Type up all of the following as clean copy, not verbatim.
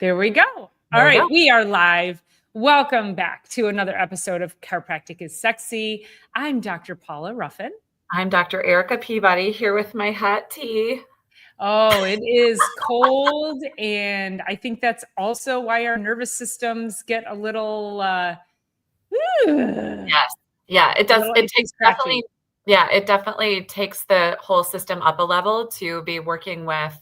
There we go. All right, we are live. Welcome back to another episode of Chiropractic Is Sexy. I'm Dr. Paula Ruffin. I'm Dr. Erica Peabody here with my hot tea. Oh, it is cold, and I think that's also why our nervous systems get a little Yes. Yeah, it does. It takes definitely, it definitely takes the whole system up a level to be working with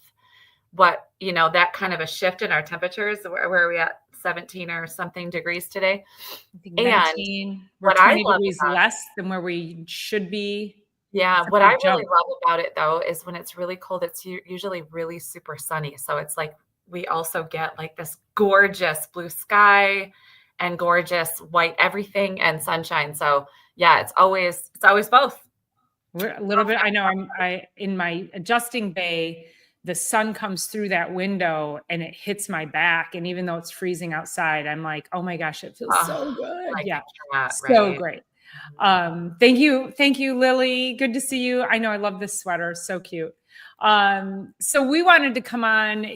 what, that kind of a shift in our temperatures. Where are we at? 17 or something degrees today. I think 19. We're 20 degrees less than where we should be. Yeah, what I really love about it, though, is when it's really cold, it's usually really super sunny. So it's like we also get like this gorgeous blue sky and gorgeous white everything and sunshine. So yeah, it's always both. We're a little bit. I know I in my adjusting bay, the sun comes through that window and it hits my back. And even though it's freezing outside, I'm like, oh my gosh, it feels so good. Yeah, so great. Thank you, Lily. Good to see you. I know I love this sweater. So cute. So we wanted to come on,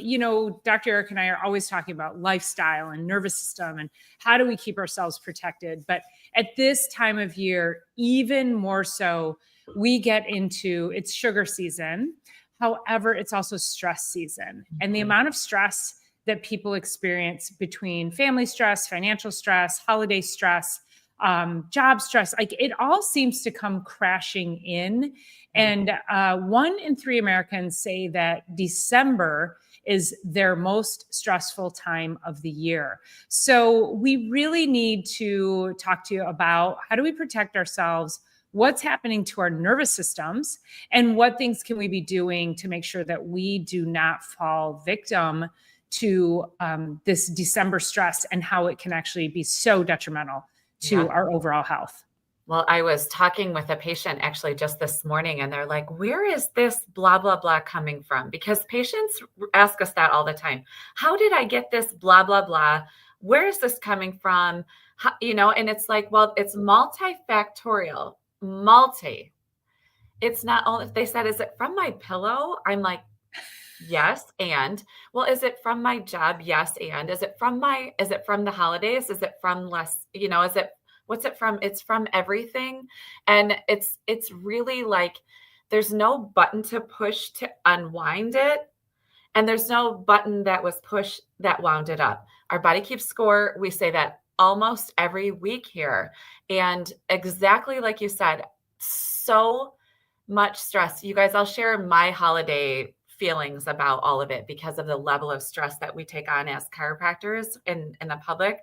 Dr. Eric and I are always talking about lifestyle and nervous system and how do we keep ourselves protected. But at this time of year, even more so, we get into it's sugar season. However, it's also stress season. And the amount of stress that people experience between family stress, financial stress, holiday stress, job stress, like it all seems to come crashing in. And 1 in 3 Americans say that December is their most stressful time of the year. So we really need to talk to you about how do we protect ourselves, what's happening to our nervous systems, and what things can we be doing to make sure that we do not fall victim to this December stress and how it can actually be so detrimental to our overall health. Well, I was talking with a patient actually just this morning, and they're like, where is this blah, blah, blah coming from? Because patients ask us that all the time. How did I get this blah, blah, blah? Where is this coming from? How, and it's like, well, it's multifactorial. It's not only if they said, is it from my pillow? I'm like, yes. And well, is it from my job? Yes. And is it from the holidays? Is it from what's it from? It's from everything. And it's really like, there's no button to push to unwind it. And there's no button that was pushed that wound it up. Our body keeps score. We say that almost every week here. And exactly like you said, so much stress. You guys, I'll share my holiday feelings about all of it because of the level of stress that we take on as chiropractors in the public.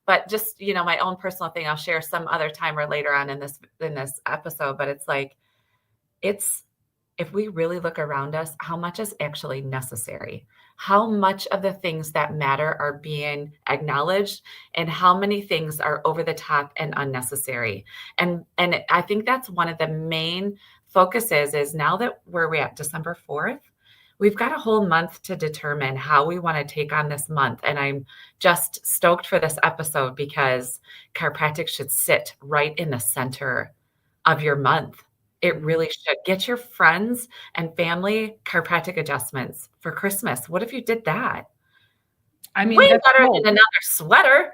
But just, my own personal thing, I'll share some other time or later on in this episode. But it's like, if we really look around us, how much is actually necessary? How much of the things that matter are being acknowledged and how many things are over the top and unnecessary? And I think that's one of the main focuses is now that we're at December 4th, we've got a whole month to determine how we want to take on this month. And I'm just stoked for this episode because chiropractic should sit right in the center of your month. It really should. Get your friends and family chiropractic adjustments for Christmas. What if you did that? I mean, way better than another sweater.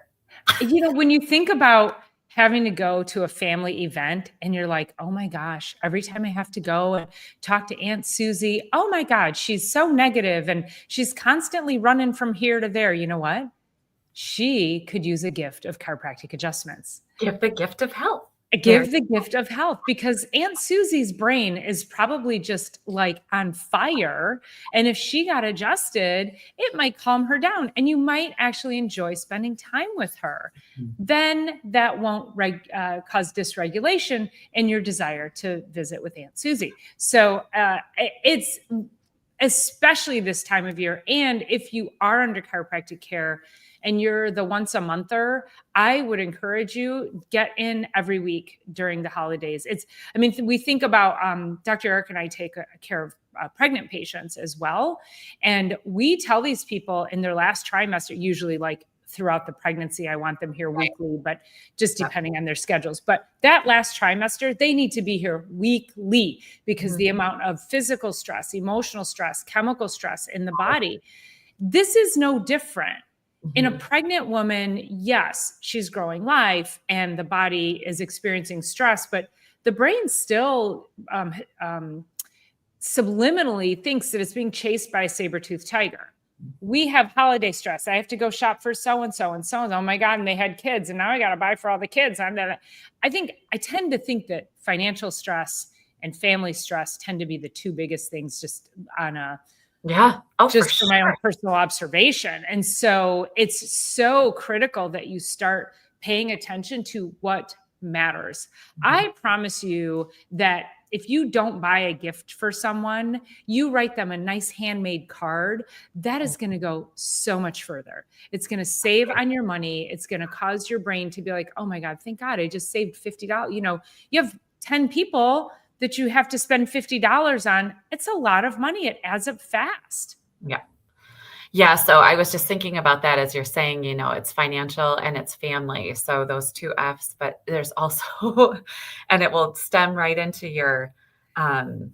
When you think about having to go to a family event and you're like, oh my gosh, every time I have to go and talk to Aunt Susie, oh my God, she's so negative and she's constantly running from here to there. You know what? She could use a gift of chiropractic adjustments. Give the gift of health. Give the gift of health because Aunt Susie's brain is probably just like on fire. And if she got adjusted, it might calm her down and you might actually enjoy spending time with her. Mm-hmm. Then that won't cause dysregulation in your desire to visit with Aunt Susie. So it's especially this time of year. And if you are under chiropractic care, and you're the once a monther, I would encourage you get in every week during the holidays. We think about, Dr. Eric and I take care of pregnant patients as well. And we tell these people in their last trimester, usually like throughout the pregnancy, I want them here weekly, but just depending on their schedules. But that last trimester, they need to be here weekly because the amount of physical stress, emotional stress, chemical stress in the body, this is no different. In a Mhm. pregnant woman, yes, she's growing life and the body is experiencing stress, but the brain still subliminally thinks that it's being chased by a saber-toothed tiger. We have holiday stress. I have to go shop for so and so and so and so. Oh my God, and they had kids, and now I got to buy for all the kids. I tend to think that financial stress and family stress tend to be the two biggest things, just on a Yeah. Oh, for just from my own sure. personal observation. And so it's so critical that you start paying attention to what matters. Mhm. I promise you that if you don't buy a gift for someone, you write them a nice handmade card, that is going to go so much further. It's going to save on your money. It's going to cause your brain to be like, oh my God, thank God I just saved $50. You have 10 people that you have to spend $50 on. It's a lot of money. It adds up fast. Yeah. Yeah, so I was just thinking about that as you're saying, it's financial and it's family. So those two F's, but there's also, and it will stem right into your, um,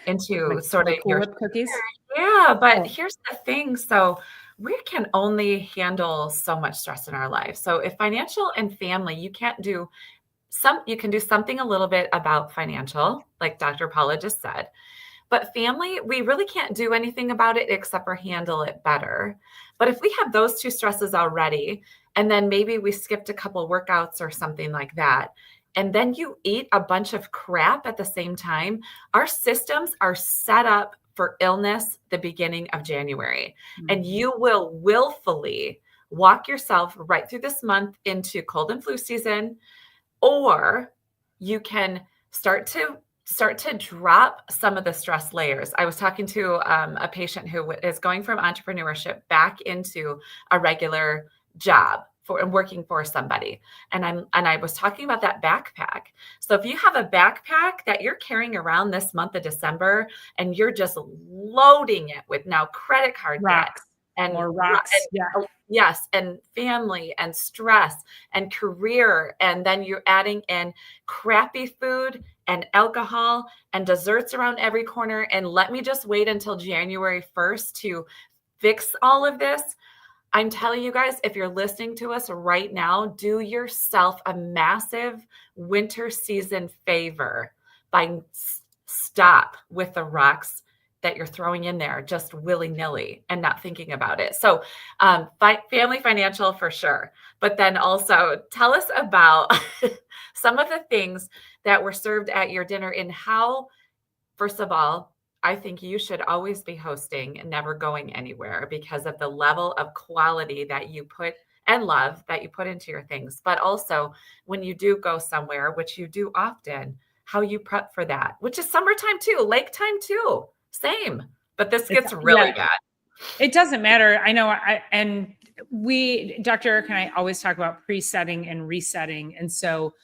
into sort My of Cool your, Whip cookies. yeah, but Oh, here's the thing. So we can only handle so much stress in our life. So if financial and family, you can do something a little bit about financial, like Dr. Paula just said. But family, we really can't do anything about it except for handle it better. But if we have those two stresses already, and then maybe we skipped a couple workouts or something like that, and then you eat a bunch of crap at the same time, our systems are set up for illness the beginning of January. And mhm. you will willfully walk yourself right through this month into cold and flu season, or you can start to drop some of the stress layers. I was talking to a patient who is going from entrepreneurship back into a regular job for and working for somebody. And I was talking about that backpack. So if you have a backpack that you're carrying around this month of December and you're just loading it with now credit card debt Rocks, and, more rocks. Yeah. yes, and family and stress and career, and then you're adding in crappy food and alcohol and desserts around every corner, and let me just wait until January 1st to fix all of this. I'm telling you guys, if you're listening to us right now, do yourself a massive winter season favor by stop with the rocks that you're throwing in there just willy-nilly and not thinking about it. So family financial for sure. But then also tell us about some of the things that were served at your dinner and how, first of all, I think you should always be hosting and never going anywhere because of the level of quality that you put and love that you put into your things. But also when you do go somewhere, which you do often, how you prep for that, which is summertime too, lake time too, same. But this It's gets really yeah, bad. it doesn't matter. I know Dr. Eric and I always talk about presetting and resetting. And so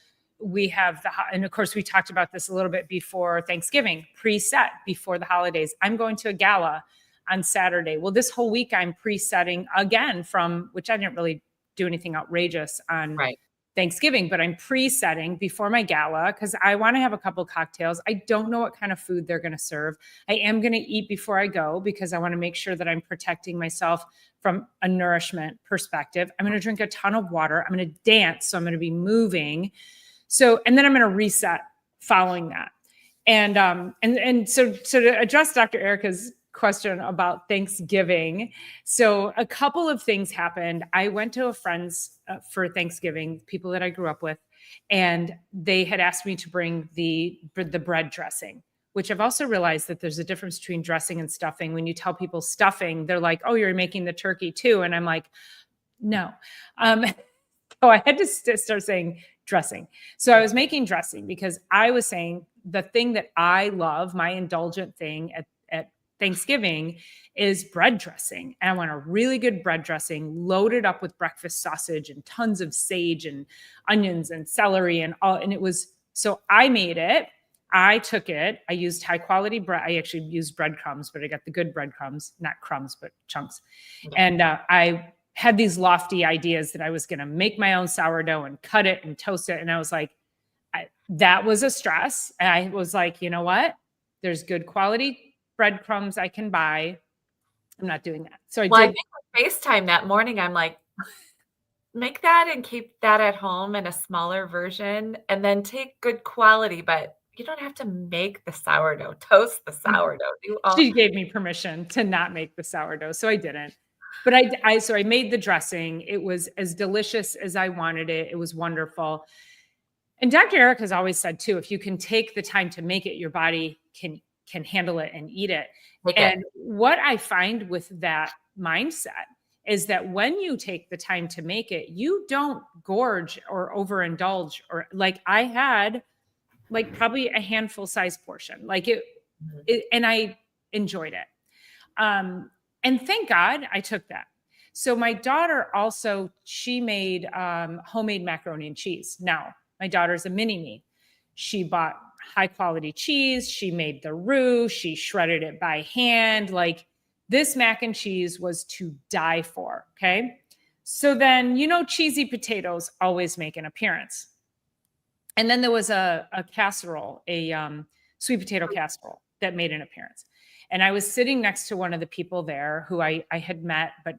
we have and of course we talked about this a little bit before Thanksgiving, preset before the holidays. I'm going to a gala on Saturday. Well, this whole week I'm presetting again from, which I didn't really do anything outrageous on Right. Thanksgiving, but I'm pre-setting before my gala because I want to have a couple cocktails. I don't know what kind of food they're going to serve. I am going to eat before I go because I want to make sure that I'm protecting myself from a nourishment perspective. I'm going to drink a ton of water. I'm going to dance. So I'm going to be moving. So, and then I'm going to reset following that. And so to address Dr. Erica's question about Thanksgiving. So a couple of things happened. I went to a friend's for Thanksgiving, people that I grew up with, and they had asked me to bring the bread dressing, which I've also realized that there's a difference between dressing and stuffing. When you tell people stuffing, they're like, oh, you're making the turkey too. And I'm like, no. So I had to start saying dressing. So I was making dressing because I was saying the thing that I love, my indulgent thing at Thanksgiving is bread dressing. And I want a really good bread dressing loaded up with breakfast sausage and tons of sage and onions and celery and all. And it was, so I made it. I took it. I used high quality bread. I actually used breadcrumbs, but I got the good breadcrumbs, not crumbs, but chunks. Yeah. And I had these lofty ideas that I was going to make my own sourdough and cut it and toast it. And I was like, that was a stress. And I was like, you know what? There's good quality breadcrumbs I can buy. I'm not doing that. So I Well, I did. think with FaceTime that morning, I'm like, make that and keep that at home in a smaller version, and then take good quality, but you don't have to make the sourdough, toast the sourdough, do all She gave me permission to not make the sourdough, so I didn't. But so I made the dressing. It was as delicious as I wanted it. It was wonderful. And Dr. Eric has always said too, if you can take the time to make it, your body can handle it and eat it. make it. And what I find with that mindset is that when you take the time to make it, you don't gorge or overindulge, or like I had like probably a handful size portion. Like Mhm. and I enjoyed it. And thank God I took that. So my daughter also, she made homemade macaroni and cheese. Now, my daughter's a mini me. She bought high quality cheese. She made the roux. She shredded it by hand. Like this mac and cheese was to die for. Okay. So then, cheesy potatoes always make an appearance. And then there was a casserole, a sweet potato casserole that made an appearance. And I was sitting next to one of the people there who I had met, but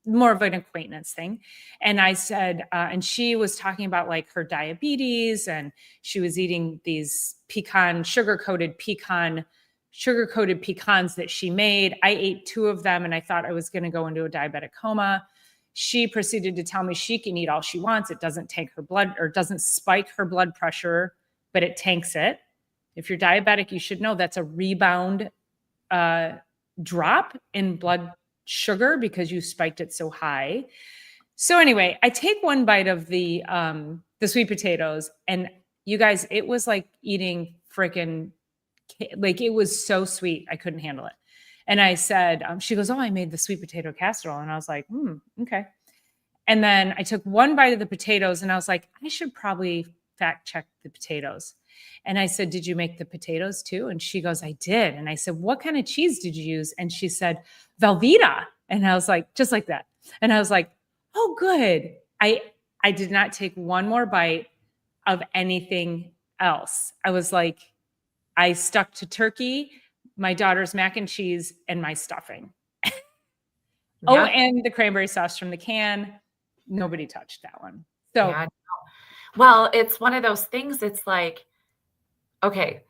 more of an acquaintance thing. And I said, and she was talking about like her diabetes, and she was eating these sugar-coated pecans that she made. I ate 2 of them and I thought I was going to go into a diabetic coma. She proceeded to tell me she can eat all she wants. It doesn't tank her blood, or doesn't spike her blood pressure, but it tanks it. If you're diabetic, you should know that's a rebound drop in blood sugar because you spiked it so high. So anyway, I take one bite of the sweet potatoes, and you guys, it was like eating freaking, like it was so sweet. I couldn't handle it. And I said, she goes, "Oh, I made the sweet potato casserole." And I was like, okay. And then I took one bite of the potatoes and I was like, I should probably fact check the potatoes. And I said, "Did you make the potatoes too?" And she goes, "I did." And I said, "What kind of cheese did you use?" And she said, "Velveeta." And I was like, just like that. And I was like, "Oh, good." I did not take one more bite of anything else. I was like, I stuck to turkey, my daughter's mac and cheese, and my stuffing. Oh, Yeah, and the cranberry sauce from the can. Nobody touched that one. So yeah. Well, it's one of those things, it's like, okay,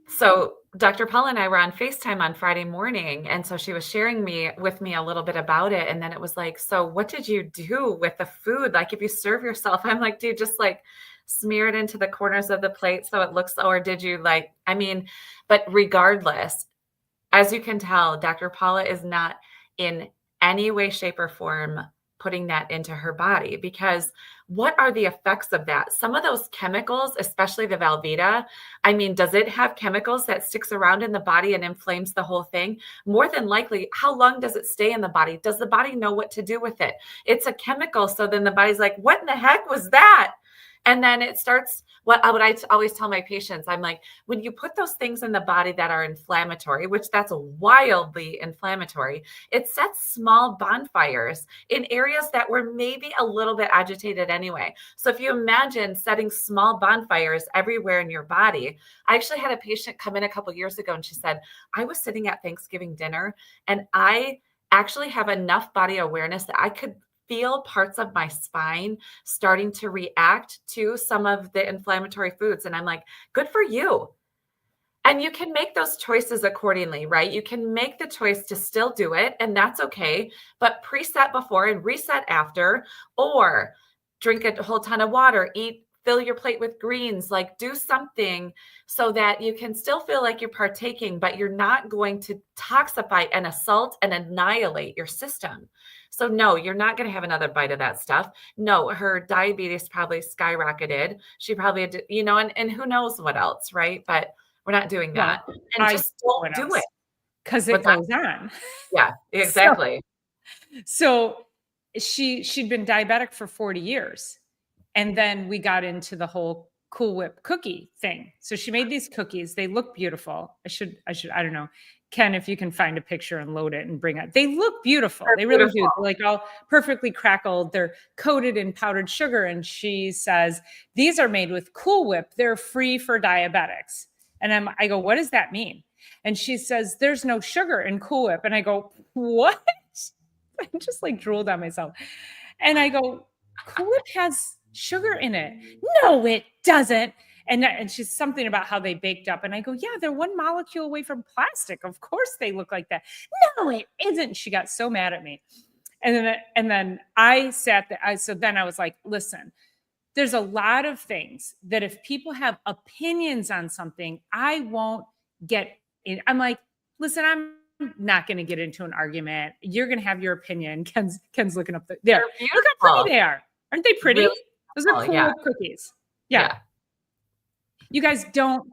so Dr. Paula and I were on FaceTime on Friday morning, and so she was sharing with me a little bit about it, and then it was like, "So what did you do with the food? Like, if you serve yourself," I'm like, "Do you just like smear it into the corners of the plate so it looks, or did you like, I mean, but regardless, as you can tell, Dr. Paula is not in any way, shape, or form putting that into her body, because what are the effects of that? Some of those chemicals, especially the Velveeta, I mean, does it have chemicals that sticks around in the body and inflames the whole thing? More than likely, how long does it stay in the body? Does the body know what to do with it? It's a chemical. So then the body's like, what in the heck was that? And then it starts, what I always tell my patients, I'm like, when you put those things in the body that are inflammatory, which that's wildly inflammatory, it sets small bonfires in areas that were maybe a little bit agitated anyway. So if you imagine setting small bonfires everywhere in your body, I actually had a patient come in a couple of years ago and she said, I was sitting at Thanksgiving dinner and I actually have enough body awareness that I could feel parts of my spine starting to react to some of the inflammatory foods. And I'm like, good for you. And you can make those choices accordingly, right? You can make the choice to still do it, and that's okay, but preset before and reset after, or drink a whole ton of water, fill your plate with greens, like do something so that you can still feel like you're partaking, but you're not going to toxify and assault and annihilate your system. So no, you're not going to have another bite of that stuff. No, her diabetes probably skyrocketed. She probably had to, and who knows what else, right? But we're not doing that. well, And I just don't do it. because But it goes on. yeah, So exactly. so she'd been diabetic for 40 years. And then we got into the whole Cool Whip cookie thing. So she made these cookies. They look beautiful. I don't know. Ken, if you can find a picture and load it and bring it. They look beautiful. They're They really do. beautiful. They're like all perfectly crackled. They're coated in powdered sugar. And she says, these are made with Cool Whip. They're free for diabetics. And I go, what does that mean? And she says, there's no sugar in Cool Whip. And I go, what? I just like drooled on myself. And I go, Cool Whip has sugar in it. No, it doesn't. And she's something about how they baked up. And I go, yeah, they're one molecule away from plastic. Of course they look like that. No, it isn't. She got so mad at me. And then I sat there. So then I was like, listen, there's a lot of things that if people have opinions on something, I won't get in. I'm like, listen, I'm not going to get into an argument. You're going to have your opinion. Ken's looking up there. Look how pretty they are. Aren't they pretty? Really? Those are cool cookies. Yeah. You guys don't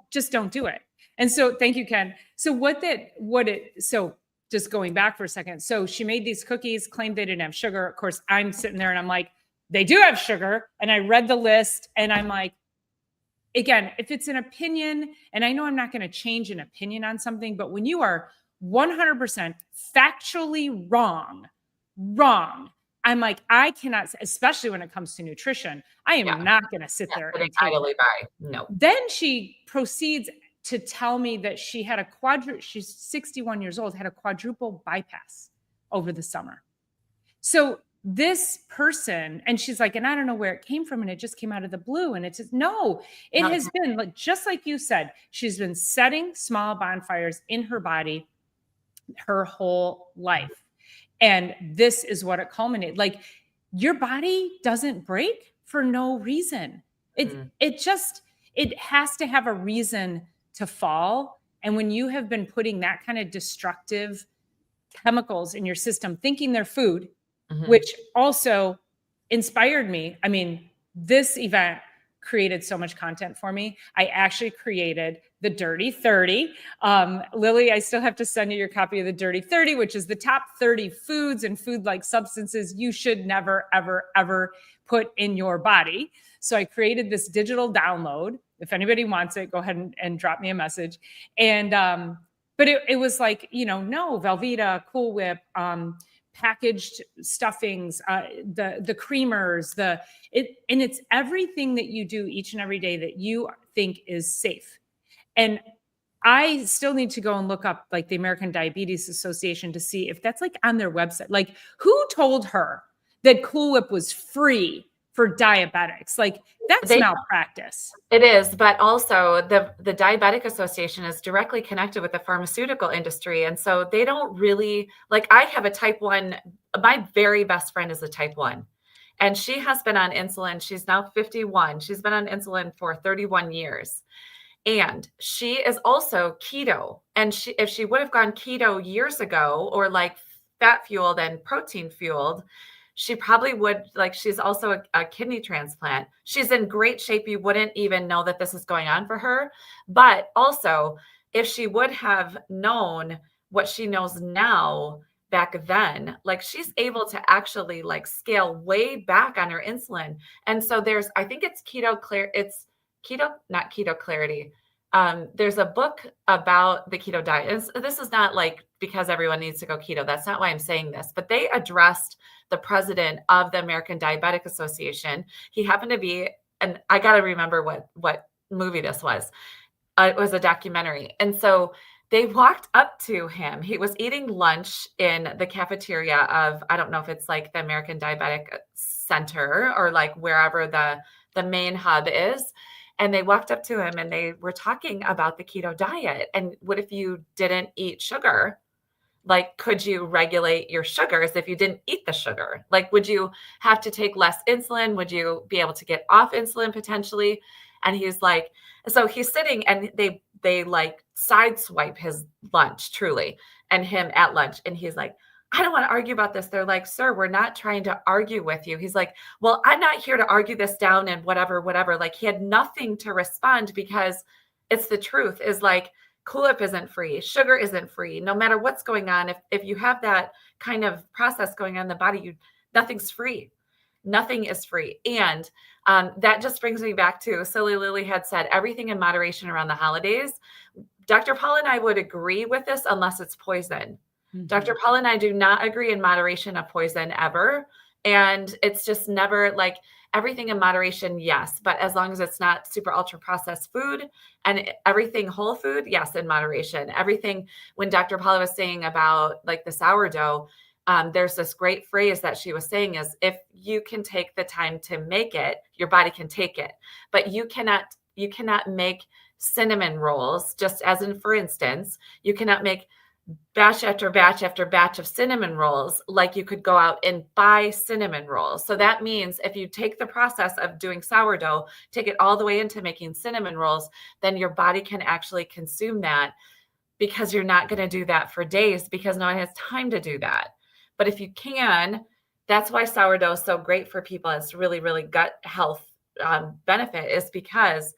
do it. And so thank you, Ken. So so just going back for a second. So she made these cookies, claimed they didn't have sugar. Of course, I'm sitting there and I'm like, they do have sugar. And I read the list and I'm like, again, if it's an opinion, and I know I'm not going to change an opinion on something, but when you are 100% factually wrong, I'm like, I cannot, especially when it comes to nutrition, I am not going to sit there and idly by. No. Then she proceeds to tell me that she had she's 61 years old, had a quadruple bypass over the summer. So this person, and she's like, and I don't know where it came from, and it just came out of the blue. And it's just, no, it has been like, just like you said, she's been setting small bonfires in her body her whole life. And this is what it culminated. Like, your body doesn't break for no reason. It has to have a reason to fall. And when you have been putting that kind of destructive chemicals in your system, thinking they're food, which also inspired me. I mean, this event created so much content for me. I actually created the Dirty 30. Lily, I still have to send you your copy of the Dirty 30, which is the top 30 foods and food-like substances you should never, ever, ever put in your body. So I created this digital download. If anybody wants it, go ahead and drop me a message. And, but it was like, no, Velveeta, Cool Whip, packaged stuffings, the creamers, and it's everything that you do each and every day that you think is safe. And I still need to go and look up like the American Diabetes Association to see if that's like on their website. Like, who told her that Cool Whip was free for diabetics? Like, that's malpractice. It is, but also the Diabetic Association is directly connected with the pharmaceutical industry. And so they don't really, like, I have a type 1, my very best friend is a type 1. And she has been on insulin. She's now 51. She's been on insulin for 31 years. And she is also keto. And if she would have gone keto years ago, or like fat fueled and protein fueled, she probably would, like, she's also a kidney transplant. She's in great shape. You wouldn't even know that this is going on for her. But also, if she would have known what she knows now back then, like, she's able to actually like scale way back on her insulin. And so I think it's not keto clarity. There's a book about the keto diet. This is not like because everyone needs to go keto. That's not why I'm saying this, but they addressed the president of the American Diabetic Association. He happened to be, and I got to remember what movie this was. It was a documentary. And so they walked up to him. He was eating lunch in the cafeteria of, I don't know if it's like the American Diabetic Center or like wherever the main hub is. And they walked up to him and they were talking about the keto diet. And what if you didn't eat sugar? Like, could you regulate your sugars if you didn't eat the sugar? Like, would you have to take less insulin? Would you be able to get off insulin potentially? And he's like, so he's sitting and they like sideswipe his lunch, truly, and him at lunch. And he's like, I don't want to argue about this. They're like, sir, we're not trying to argue with you. He's like, well, I'm not here to argue this down and whatever. Like, he had nothing to respond because it's the truth, is like, Cool Whip isn't free. Sugar isn't free. No matter what's going on, if you have that kind of process going on in the body, nothing's free. Nothing is free. And that just brings me back to Silly Lily had said everything in moderation around the holidays. Dr. Paula and I would agree with this unless it's poison. Mm-hmm. Dr. Paula and I do not agree in moderation of poison ever. And it's just never like everything in moderation, yes. But as long as it's not super ultra processed food and everything whole food, yes, in moderation. Everything, when Dr. Paula was saying about like the sourdough, there's this great phrase that she was saying is if you can take the time to make it, your body can take it. But you cannot make cinnamon rolls, just as in, for instance, you cannot make batch after batch after batch of cinnamon rolls like you could go out and buy cinnamon rolls. So that means if you take the process of doing sourdough, take it all the way into making cinnamon rolls, then your body can actually consume that, because you're not going to do that for days because no one has time to do that. But if you can, that's why sourdough is so great for people. It's really, really gut health benefit, is because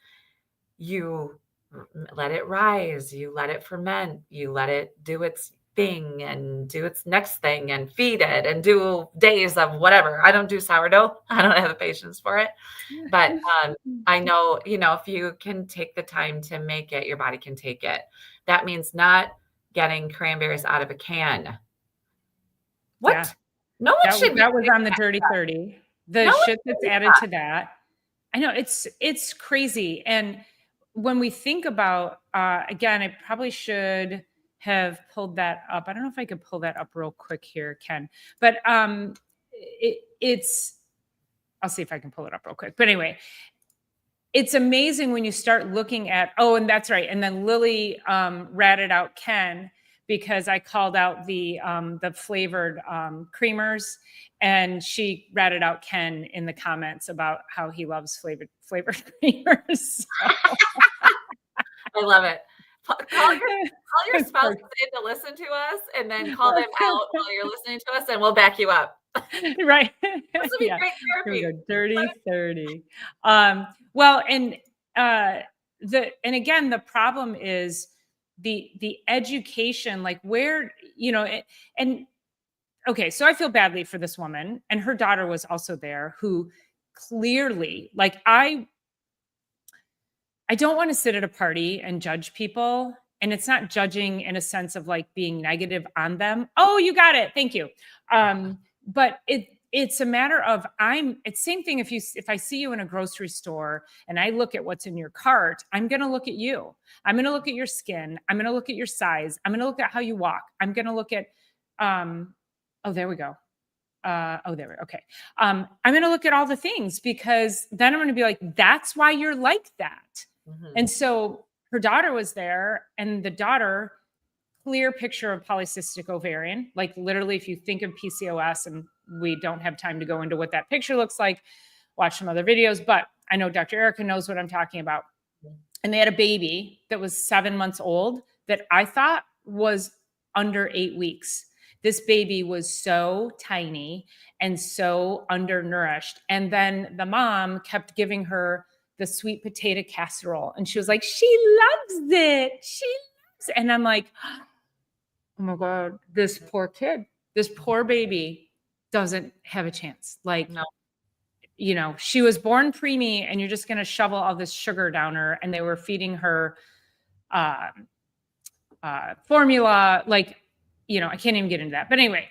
you let it rise, you let it ferment, you let it do its thing and do its next thing and feed it and do days of whatever. I don't do sourdough. I don't have the patience for it. But I know, if you can take the time to make it, your body can take it. That means not getting cranberries out of a can. What? Yeah. No one should be That was doing on the Dirty 30. The No one shit should that's do added that. to that. I know it's crazy. And when we think about, again, I probably should have pulled that up. I don't know if I could pull that up real quick here, Ken, but it's, I'll see if I can pull it up real quick. But anyway, it's amazing when you start looking at, and that's right. And then Lily ratted out Ken because I called out the flavored creamers, and she ratted out Ken in the comments about how he loves flavored creamers. So. I love it. Call your spouse in to listen to us, and then call them out while you're listening to us, and we'll back you up. Right. This would be great therapy. Here we go. Dirty 30. Well, and again, the problem is the education, like where, and okay, so I feel badly for this woman, and her daughter was also there, who clearly, like, I don't want to sit at a party and judge people. And it's not judging in a sense of like being negative on them. Oh, you got it. Thank you. But it's a matter of it's same thing. If I see you in a grocery store and I look at what's in your cart, I'm going to look at you. I'm going to look at your skin. I'm going to look at your size. I'm going to look at how you walk. I'm going to look at, there we go. There we go. Okay. I'm going to look at all the things, because then I'm going to be like, that's why you're like that. Mm-hmm. And so her daughter was there, and the daughter, clear picture of polycystic ovarian. Like literally, if you think of PCOS, and we don't have time to go into what that picture looks like, watch some other videos, but I know Dr. Erica knows what I'm talking about. And they had a baby that was 7 months old that I thought was under 8 weeks. This baby was so tiny and so undernourished. And then the mom kept giving her the sweet potato casserole. And she was like, she loves it. She loves it. And I'm like, oh my God, this poor kid, this poor baby doesn't have a chance. Like, no. She was born preemie, and you're just going to shovel all this sugar down her. And they were feeding her formula. Like, I can't even get into that. But anyway,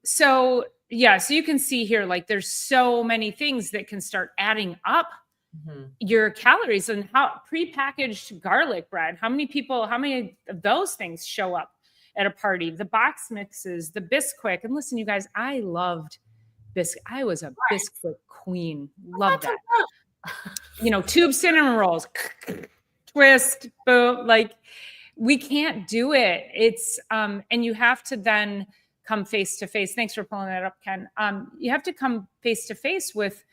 so you can see here, like there's so many things that can start adding up your calories. And how prepackaged garlic bread, how many of those things show up at a party? The box mixes, the Bisquick. And listen, you guys, I loved Bisquick. I was a Bisquick queen. Loved that. Tube cinnamon rolls, twist, boom, like, we can't do it. It's, and you have to then come face to face. Thanks for pulling that up, Ken. You have to come face to face with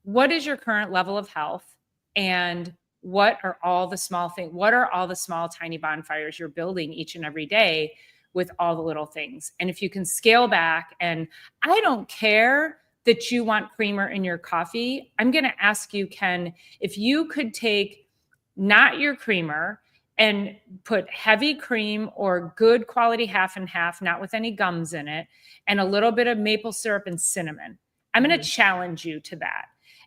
what is your current level of health, and what are all the small things? What are all the small, tiny bonfires you're building each and every day with all the little things? And if you can scale back, and I don't care that you want creamer in your coffee. I'm going to ask you, Ken, if you could take not your creamer and put heavy cream or good quality half and half, not with any gums in it, and a little bit of maple syrup and cinnamon. I'm going to challenge you to that.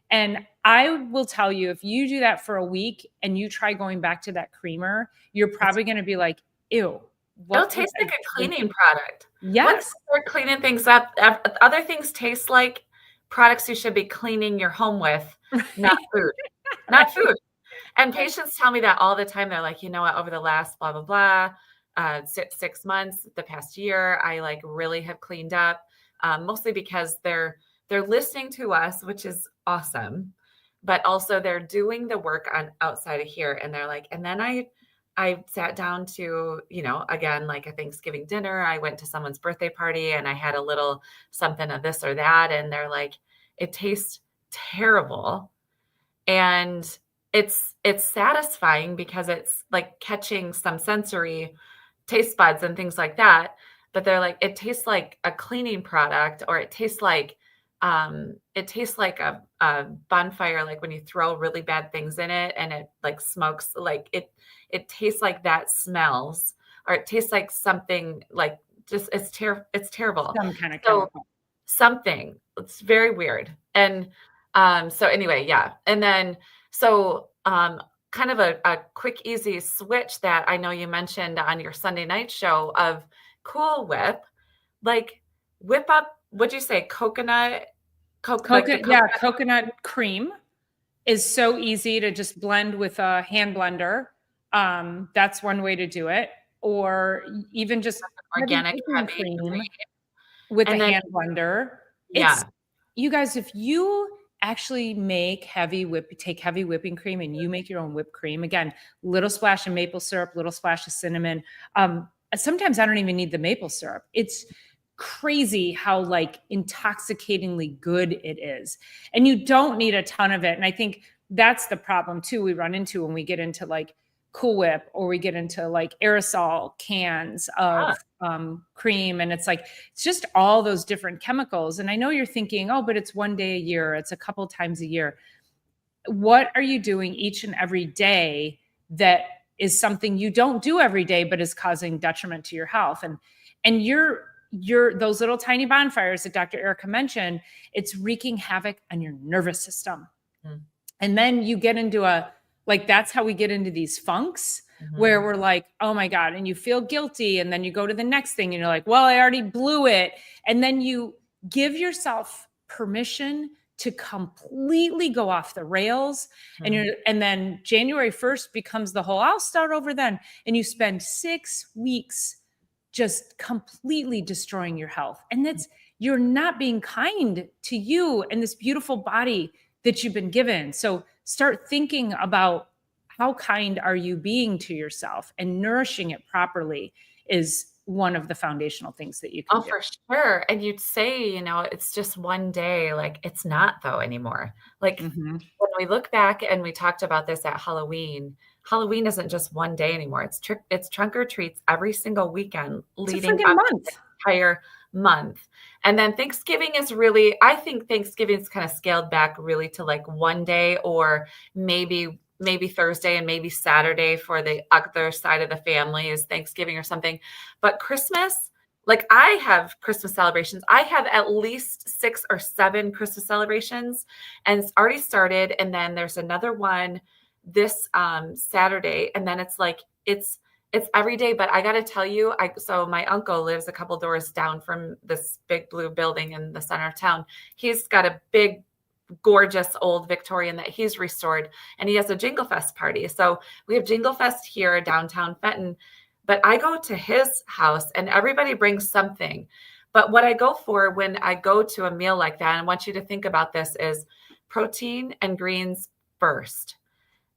And I will tell you, if you do that for a week and you try going back to that creamer, you're probably going to be like, ew. It'll taste like a cleaning product. Once Yes. you start cleaning things up, other things taste like products you should be cleaning your home with, not Right. food, not Right. food. And patients tell me that all the time. They're like, you know what, over the last blah, blah, blah, 6 months, the past year, I like really have cleaned up, mostly because they're listening to us, which is awesome, but also they're doing the work on outside of here. And they're like, and then I sat down to, again, like a Thanksgiving dinner. I went to someone's birthday party and I had a little something of this or that. And they're like, it tastes terrible. And it's satisfying because it's like catching some sensory taste buds and things like that. But they're like, it tastes like a cleaning product, or it tastes like a bonfire, like when you throw really bad things in it and it like smokes, like it tastes like that smells, or it tastes like something like just it's terrible. Some kind of So chemical. something. It's very weird. And so anyway, yeah. And then so kind of a quick, easy switch that I know you mentioned on your Sunday night show of Cool Whip, like whip up, what'd you say, like the Yeah, coconut? coconut cream is so easy to just blend with a hand blender. That's one way to do it. Or even just heavy Organic, whipping heavy, cream free. with a And then, hand blender. It's yeah. you guys, if you actually take heavy whipping cream and you make your own whipped cream, again, little splash of maple syrup, little splash of cinnamon. Sometimes I don't even need the maple syrup. It's crazy how like intoxicatingly good it is. And you don't need a ton of it. And I think that's the problem too we run into when we get into like Cool Whip, or we get into like aerosol cans Ah, of cream. And it's just all those different chemicals. And I know you're thinking, oh, but it's one day a year, it's a couple times a year. What are you doing each and every day that is something you don't do every day, but is causing detriment to your health? And you're those little tiny bonfires that Dr. Erica mentioned, it's wreaking havoc on your nervous system. mm, And then you get into that's how we get into these funks where mhm. we're like, oh my God, and you feel guilty. And then you go to the next thing and you're like, well, I already blew it. And then you give yourself permission to completely go off the rails. Mhm. And then January 1st becomes the whole, I'll start over then. And you spend 6 weeks just completely destroying your health. And you're not being kind to you and this beautiful body that you've been given. So start thinking about how kind are you being to yourself, and nourishing it properly is one of the foundational things that you can Oh, do. for sure. And you'd say, it's just one day. Like, it's not though anymore. Like, Mhm. when we look back, and we talked about this at Halloween, Halloween isn't just one day anymore. It's trunk or treats every single weekend It's a leading freaking up to the month. entire month. And then Thanksgiving is really, I think Thanksgiving is kind of scaled back really to like one day, or maybe Thursday and maybe Saturday for the other side of the family is Thanksgiving or something. But Christmas, like I have Christmas celebrations. I have at least 6 or 7 Christmas celebrations, and it's already started. And then there's another one this Saturday, and then it's like it's every day. But I got to tell you, so my uncle lives a couple doors down from this big blue building in the center of town. He's got a big, gorgeous old Victorian that he's restored, and he has a Jingle Fest party. So we have Jingle Fest here downtown Fenton, but I go to his house and everybody brings something. But what I go for when I go to a meal like that, and I want you to think about this, is protein and greens first.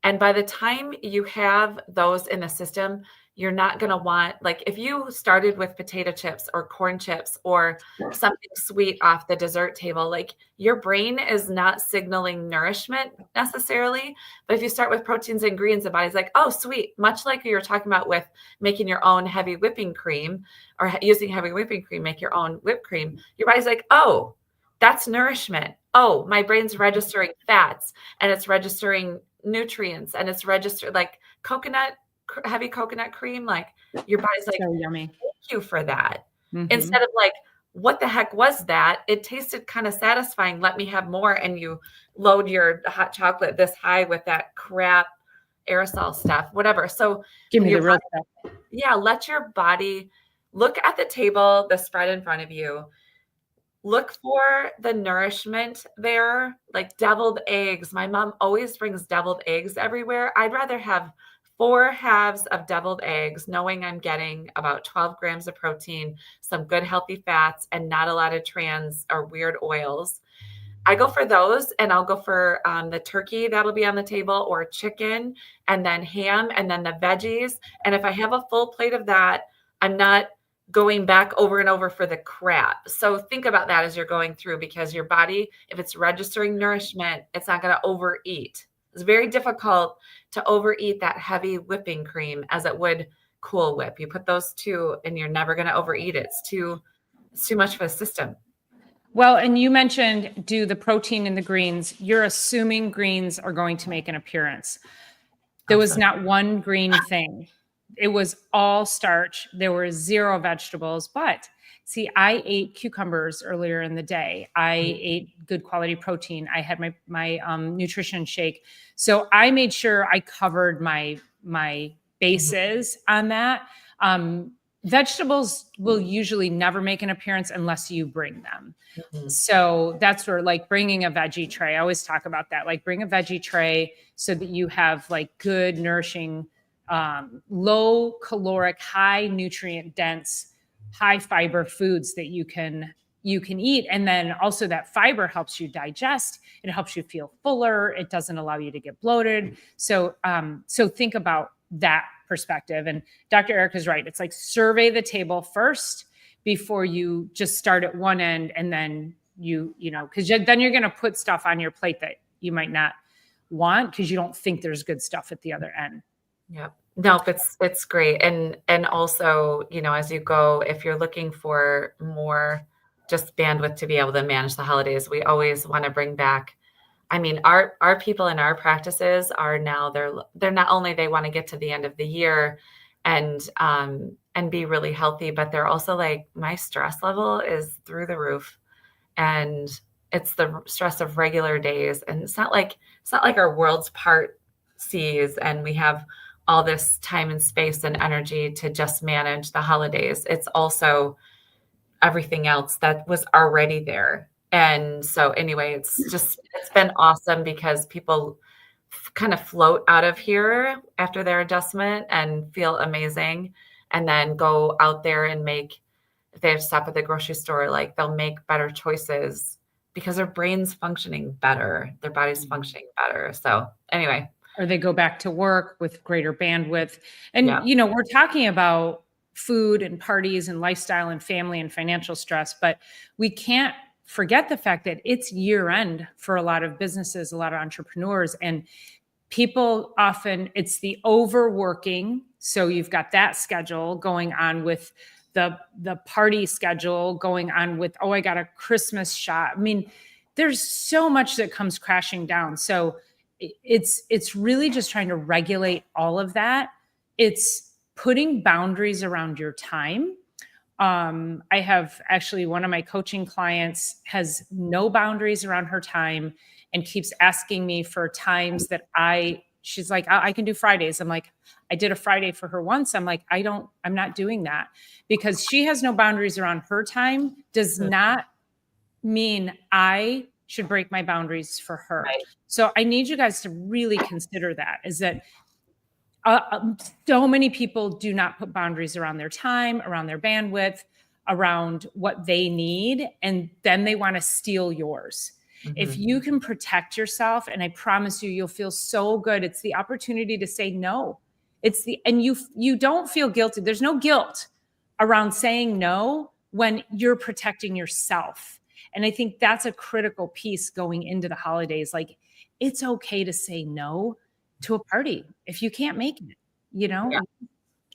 And by the time you have those in the system, you're not going to want, like, if you started with potato chips or corn chips or something sweet off the dessert table, like your brain is not signaling nourishment necessarily. But if you start with proteins and greens, the body's like, oh, sweet. Much like you were talking about with making your own heavy whipping cream, or using heavy whipping cream, make your own whipped cream. Your body's like, oh, that's nourishment. Oh, my brain's registering fats, and it's registering nutrients, and it's registered like heavy coconut cream. Like your body's like, So yummy. thank you for that. Mhm. Instead of like, what the heck was that? It tasted kind of satisfying. Let me have more. And you load your hot chocolate this high with that crap aerosol stuff, whatever. So Give me your the real body, stuff. yeah, let your body look at the table, the spread in front of you. Look for the nourishment there, like deviled eggs. My mom always brings deviled eggs everywhere. I'd rather have 4 halves of deviled eggs, knowing I'm getting about 12 grams of protein, some good healthy fats, and not a lot of trans or weird oils. I go for those, and I'll go for the turkey that'll be on the table, or chicken, and then ham, and then the veggies. And if I have a full plate of that, I'm not going back over and over for the crap. So think about that as you're going through, because your body, if it's registering nourishment, it's not going to overeat. It's very difficult to overeat that heavy whipping cream as it would Cool Whip. You put those two and you're never going to overeat it. It's too much for the system. Well, and you mentioned do the protein in the greens. You're assuming greens are going to make an appearance. There was not one green thing. It was all starch. There were 0 vegetables. But see, I ate cucumbers earlier in the day. I ate good quality protein. I had my nutrition shake. So I made sure I covered my bases on that. Vegetables will usually never make an appearance unless you bring them. So that's where, like, bringing a veggie tray, I always talk about that, like bring a veggie tray so that you have like good nourishing, low caloric, high nutrient dense, high fiber foods that you can eat. And then also that fiber helps you digest. It helps you feel fuller. It doesn't allow you to get bloated. So think about that perspective. And Dr. Eric is right. It's like survey the table first before you just start at one end, and then because then you're going to put stuff on your plate that you might not want because you don't think there's good stuff at the other end. Yeah. Nope, it's great. And also, as you go, if you're looking for more just bandwidth to be able to manage the holidays, we always want to bring back, I mean, our people in our practices are now, they're not only, they want to get to the end of the year and be really healthy, but they're also like, my stress level is through the roof, and it's the stress of regular days. And it's not like our world's part sees and we have all this time and space and energy to just manage the holidays. It's also everything else that was already there. And so anyway, it's been awesome because people kind of float out of here after their adjustment and feel amazing, and then go out there and if they have to stop at the grocery store, like they'll make better choices because their brain's functioning better, their body's functioning better. So anyway. Or they go back to work with greater bandwidth. And, we're talking about food and parties and lifestyle and family and financial stress, but we can't forget the fact that it's year end for a lot of businesses, a lot of entrepreneurs, and people often, it's the overworking. So you've got that schedule going on with the party schedule going on with, I got a Christmas shot. I mean, there's so much that comes crashing down. So it's really just trying to regulate all of that. It's putting boundaries around your time. I have actually, one of my coaching clients has no boundaries around her time and keeps asking me for times that she's like, I can do Fridays. I'm like, I did a Friday for her once. I'm like, I'm not doing that, because she has no boundaries around her time does not mean I should break my boundaries for her. Right. So I need you guys to really consider that, is that so many people do not put boundaries around their time, around their bandwidth, around what they need, and then they want to steal yours. Mm-hmm. If you can protect yourself, and I promise you'll feel so good. It's the opportunity to say no. And you don't feel guilty. There's no guilt around saying no when you're protecting yourself. And I think that's a critical piece going into the holidays. Like, it's okay to say no to a party if you can't make it. Yeah.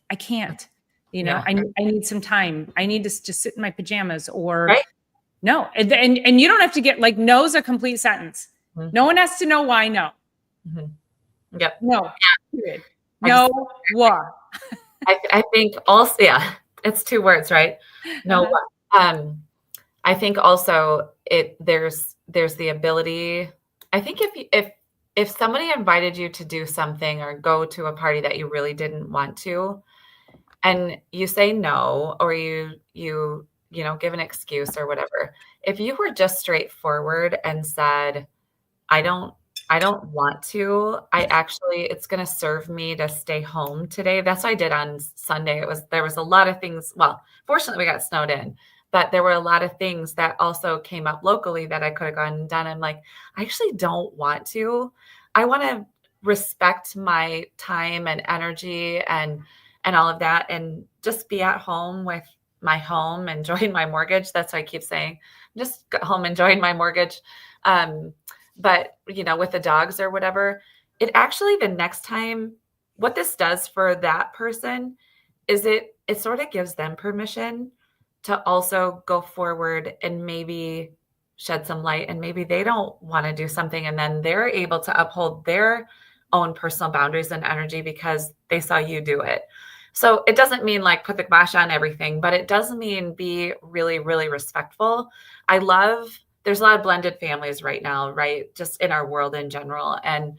I can't. I need some time. I need to just sit in my pajamas, or right? No. And you don't have to get like, no's a complete sentence. Mm-hmm. No one has to know why no. Mm-hmm. Yep. No. Yeah. No. What? I think also, it's 2 words, right? No. I think also there's the ability. I think if somebody invited you to do something or go to a party that you really didn't want to, and you say no, or you know, give an excuse or whatever. If you were just straightforward and said, I don't I don't want to. I actually it's gonna serve me to stay home today. That's what I did on Sunday. There was a lot of things. Well, fortunately we got snowed in, but there were a lot of things that also came up locally that I could have gone and done. I'm like, I actually don't want to. I want to respect my time and energy and all of that and just be at home with my home, enjoying my mortgage. That's what I keep saying. Just got home enjoying my mortgage. Um, but, you know, with the dogs or whatever, it actually the next time what this does for that person is it sort of gives them permission to also go forward and maybe shed some light and maybe they don't want to do something and then they're able to uphold their own personal boundaries and energy because they saw you do it. So it doesn't mean like put the kibosh on everything, but it does mean be really, really respectful. I love there's a lot of blended families right now, right? Just in our world in general. And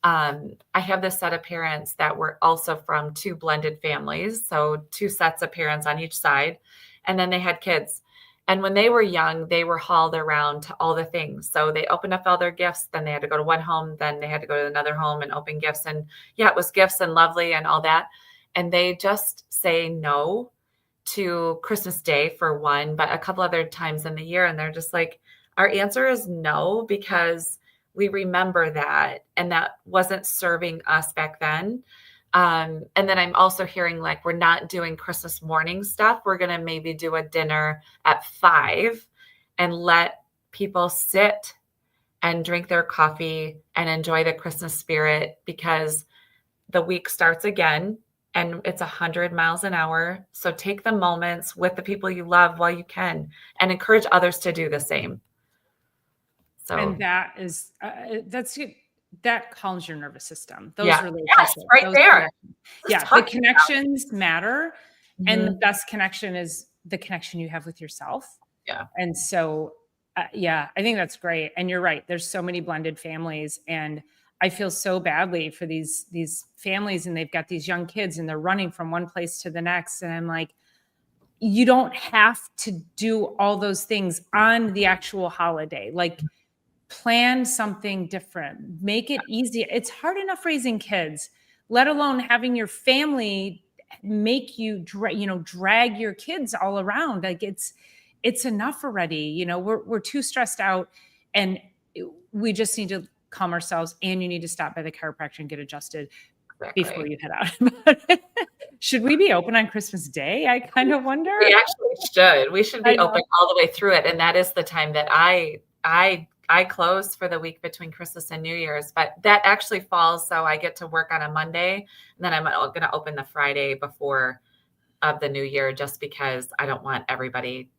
I have this set of parents that were also from two blended families. So two sets of parents on each side. And then they had kids. And when they were young, they were hauled around to all the things. So they opened up all their gifts. Then they had to go to one home. Then they had to go to another home and open gifts. And yeah, it was gifts and lovely and all that. And they just say no to Christmas Day for one, but a couple other times in the year. And they're just like, our answer is no, because we remember that. And that wasn't serving us back then. And then I'm also hearing like, we're not doing Christmas morning stuff. We're going to maybe do a dinner at 5 and let people sit and drink their coffee and enjoy the Christmas spirit because the week starts again and it's 100 miles an hour. So take the moments with the people you love while you can and encourage others to do the same. So, And that is, that calms your nervous system. Those yeah. Yes, relationships, right those there. connections. Just Yeah, the talking about connections matter. And the Mhm. best connection is the connection you have with yourself. Yeah. And so, yeah, I think that's great. And you're right. There's so many blended families, and I feel so badly for these families, and they've got these young kids, and they're running from one place to the next. And I'm like, you don't have to do all those things on the actual holiday. Like, plan something different. Make it easy. It's hard enough raising kids, let alone having your family make you drag your kids all around. Like, it's enough already. We're too stressed out, and we just need to calm ourselves, and you need to stop by the chiropractor and get adjusted before Exactly. you head out. Should we be open on Christmas Day? I kind of wonder. We actually should. We should I be open know. all the way through it, and that is the time that I close for the week between Christmas and New Year's, but that actually falls, so I get to work on a Monday, and then I'm gonna open the Friday before of the New Year just because I don't want everybody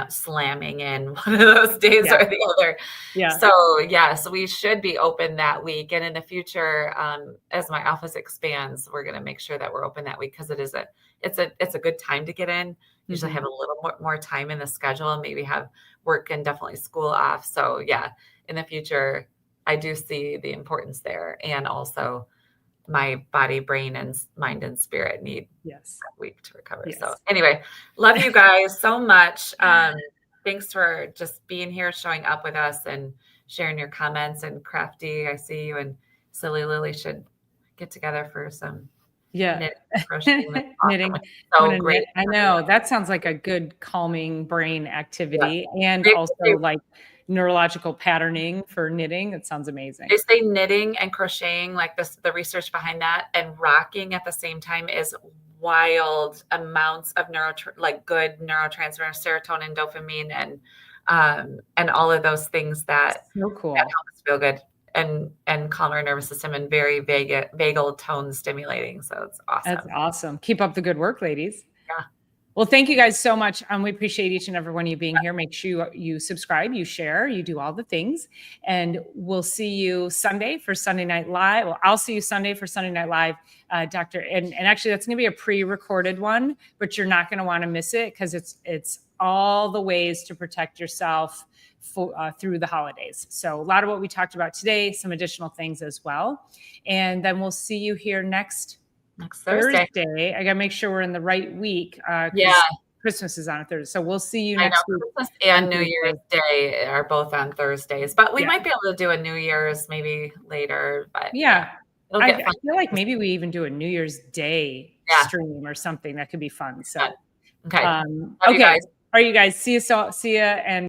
slamming in one of those days Yeah. or the other. Yeah. So yes, we should be open that week. And in the future, as my office expands, we're going to make sure that we're open that week because it's a good time to get in. Usually have a little more time in the schedule and maybe have work and definitely school off. So yeah, in the future, I do see the importance there. And also my body, brain, and mind and spirit need Yes. a week to recover. Yes. So anyway, love you guys so much. Thanks for just being here, showing up with us and sharing your comments. And Crafty, I see you and Silly Lily should get together for some Yeah. knitting, crocheting. That's awesome. Knitting. It's so Wanna great. knit. I know. That sounds like a good calming brain Yeah. activity and They also say, like neurological patterning for knitting. It sounds amazing. they say knitting and crocheting, like the research behind that, and rocking at the same time is wild amounts of good neurotransmitters, serotonin, dopamine, and all of those things that So cool. help us feel good and calm our nervous system and very vagal tone stimulating. So it's That's awesome. awesome. Keep up the good work, ladies. Yeah. Well, thank you guys so much. We appreciate each and every one of you being here. Make sure you subscribe, you share, you do all the things. And we'll see you Sunday for Sunday Night Live. Well, I'll see you Sunday for Sunday Night Live, Doctor. And actually, that's going to be a pre-recorded one, but you're not going to want to miss it because it's all the ways to protect yourself through the holidays. So a lot of what we talked about today, some additional things as well. And then we'll see you here next Next Thursday. I gotta make sure we're in the right week, Yeah, because Christmas is on a Thursday. So we'll see you I know next week. Christmas and on New Year's Thursday. Day are both on Thursdays, but we Yeah. might be able to do a New Year's maybe later, but Yeah. it'll I get fun. feel like maybe we even do a New Year's Day Yeah. stream or something that could be fun. So, Fun. Okay. Love you okay. guys. All right, you guys. See you. See ya. And